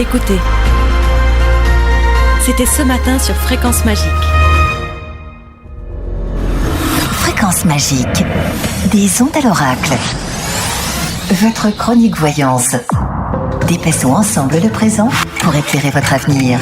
Écoutez. C'était ce matin sur Fréquence Magique. Fréquence Magique. Des ondes à l'oracle. Votre chronique voyance. Dépassons ensemble le présent pour éclairer votre avenir.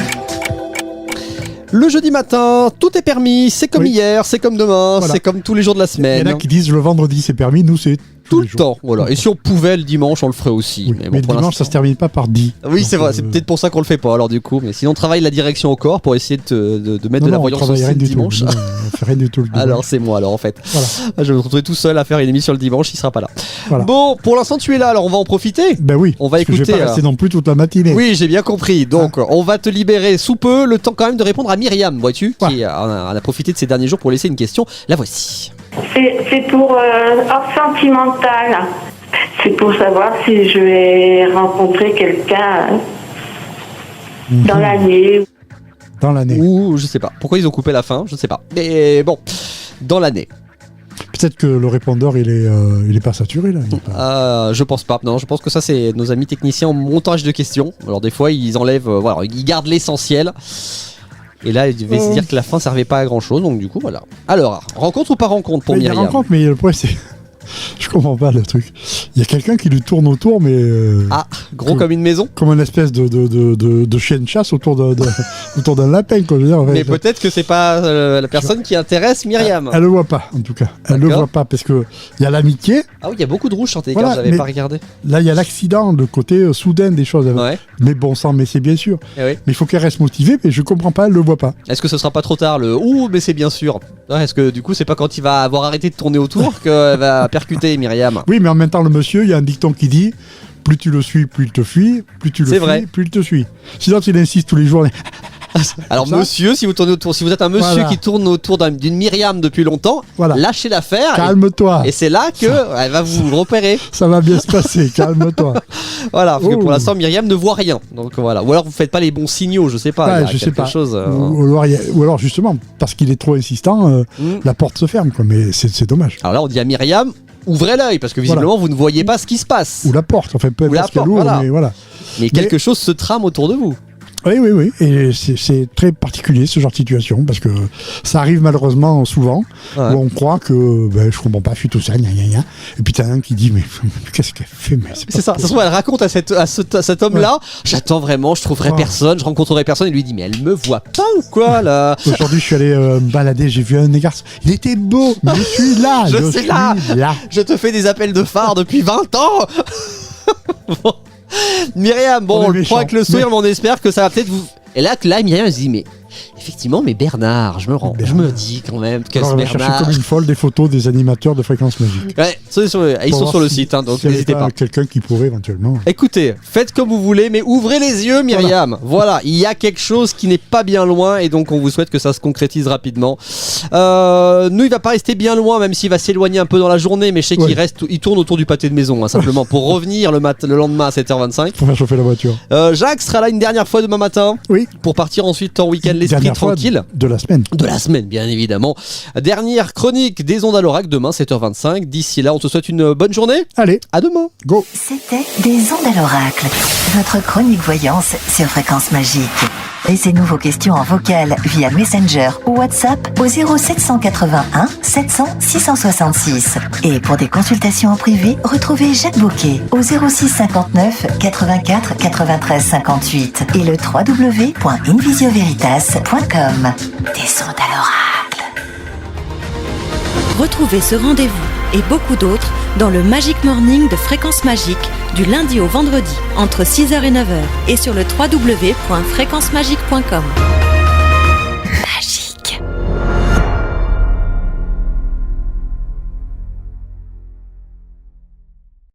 Le jeudi matin, tout est permis, c'est comme hier, c'est comme demain, c'est comme tous les jours de la semaine. Il y en a qui disent le vendredi c'est permis, nous c'est tout le temps. Voilà. Et si on pouvait le dimanche, on le ferait aussi. Oui, mais le dimanche ça se termine pas par 10. Oui, c'est vrai, c'est peut-être pour ça qu'on le fait pas alors du coup. Mais sinon on travaille la direction au corps pour essayer de mettre de la voyance aussi le dimanche. On fait rien du tout le dimanche. Alors c'est moi alors en fait. Voilà. Je vais me retrouver tout seul à faire une émission le dimanche, il sera pas là. Voilà. Bon, pour l'instant tu es là, alors on va en profiter. Ben oui. On va écouter. Je vais pas rester non plus toute la matinée. Oui, j'ai bien compris. Donc on va te libérer sous peu, le temps quand même de répondre à Myriam, vois-tu, qui a profité de ces derniers jours pour laisser une question. La voici. C'est pour hors sentimental. C'est pour savoir si je vais rencontrer quelqu'un dans l'année. Dans l'année. Ou je sais pas. Pourquoi ils ont coupé la fin, je sais pas. Mais bon, dans l'année. Peut-être que le répondeur il est pas saturé là. Je pense pas. Non, je pense que ça c'est nos amis techniciens en montage de questions. Alors des fois ils enlèvent, voilà, ils gardent l'essentiel. Et là, il devait se dire que la fin servait pas à grand chose, donc du coup voilà. Alors, rencontre ou pas rencontre pour Myriam ? Il y a rencontre, mais le problème c'est. Je comprends pas le truc. Il y a quelqu'un qui lui tourne autour, mais. Gros comme une maison ? Comme une espèce de chien de chasse autour d'un lapin, quoi. Je veux dire, mais peut-être que c'est pas la personne qui intéresse Myriam. Elle le voit pas, en tout cas. Elle le voit pas, parce que il y a l'amitié. Ah oui, il y a beaucoup de rouge sur tes cartes, j'avais pas regardé. Là, il y a l'accident, le côté soudain des choses. Ouais. Mais bon sang, mais c'est bien sûr. Eh oui. Mais il faut qu'elle reste motivée, mais je comprends pas, elle le voit pas. Est-ce que ce sera pas trop tard le ouh, mais c'est bien sûr. Est-ce que du coup, c'est pas quand il va avoir arrêté de tourner autour qu'elle va percuter Myriam ? Oui, mais en même temps, le monsieur, il y a un dicton qui dit plus tu le suis, plus il te fuit, plus tu le fuis, plus il te suit. Sinon, il insiste tous les jours. Alors monsieur, si vous tournez autour, si vous êtes un monsieur qui tourne autour d'une Myriam depuis longtemps, lâchez l'affaire. Calme-toi. Et c'est là qu'elle va vous repérer. Ça va bien se passer, calme-toi. Voilà, parce que pour l'instant Myriam ne voit rien. Donc voilà. Ou alors vous faites pas les bons signaux, je sais pas. Je sais pas. Chose, ou alors justement, parce qu'il est trop insistant, la porte se ferme, quoi. Mais c'est dommage. Alors là, on dit à Myriam, ouvrez l'œil, parce que visiblement vous ne voyez pas ce qui se passe. Ou la porte, enfin peu importe ce qu'elle ouvre, mais voilà. Mais quelque chose se trame autour de vous. Oui. Et c'est très particulier ce genre de situation parce que ça arrive malheureusement souvent où on croit que je comprends pas, je suis tout ça, gna. Et puis t'as un qui dit mais qu'est-ce qu'elle fait ? C'est ça. Ça se trouve, elle raconte à cet homme-là. J'attends vraiment, je trouverai personne, je rencontrerai personne. Et lui dit mais elle me voit pas ou quoi là ? Aujourd'hui je suis allé me balader, j'ai vu un garçon. Il était beau. Mais je suis là. je suis là. Je te fais des appels de phare depuis 20 ans. Bon. Myriam, on le prend avec le sourire, mais on espère que ça va peut-être vous. Et là, Myriam elle se dit mais effectivement, mais Bernard, je me dis quand même que c'est Bernard. Chercher comme une folle des photos des animateurs de Fréquence Magique. Ouais, ils sont sur le site, donc n'hésitez pas. Quelqu'un qui pourrait éventuellement. Écoutez, faites comme vous voulez, mais ouvrez les yeux, Myriam. Voilà, il y a quelque chose qui n'est pas bien loin, et donc on vous souhaite que ça se concrétise rapidement. Nous, il va pas rester bien loin, même s'il va s'éloigner un peu dans la journée, mais je sais il tourne autour du pâté de maison, simplement pour revenir le lendemain à 7h25. Pour faire chauffer la voiture. Jacques sera là une dernière fois demain matin. Oui. Pour partir ensuite en week-end l'esprit tranquille. De la semaine. De la semaine, bien évidemment. Dernière chronique des ondes à l'oracle demain, 7h25. D'ici là, on te souhaite une bonne journée. Allez, à demain. Go. C'était des ondes à l'oracle. Votre chronique voyance sur Fréquence Magique. Laissez-nous vos questions en vocal via Messenger ou WhatsApp au 0781 700 666. Et pour des consultations en privé, retrouvez Jacques Bouquet au 06 59 84 93 58 et le www.invisioveritas.com. Des ondes à l'oracle. Retrouvez ce rendez-vous et beaucoup d'autres dans le Magic Morning de Fréquence Magique du lundi au vendredi entre 6h et 9h et sur le www.fréquencemagique.com.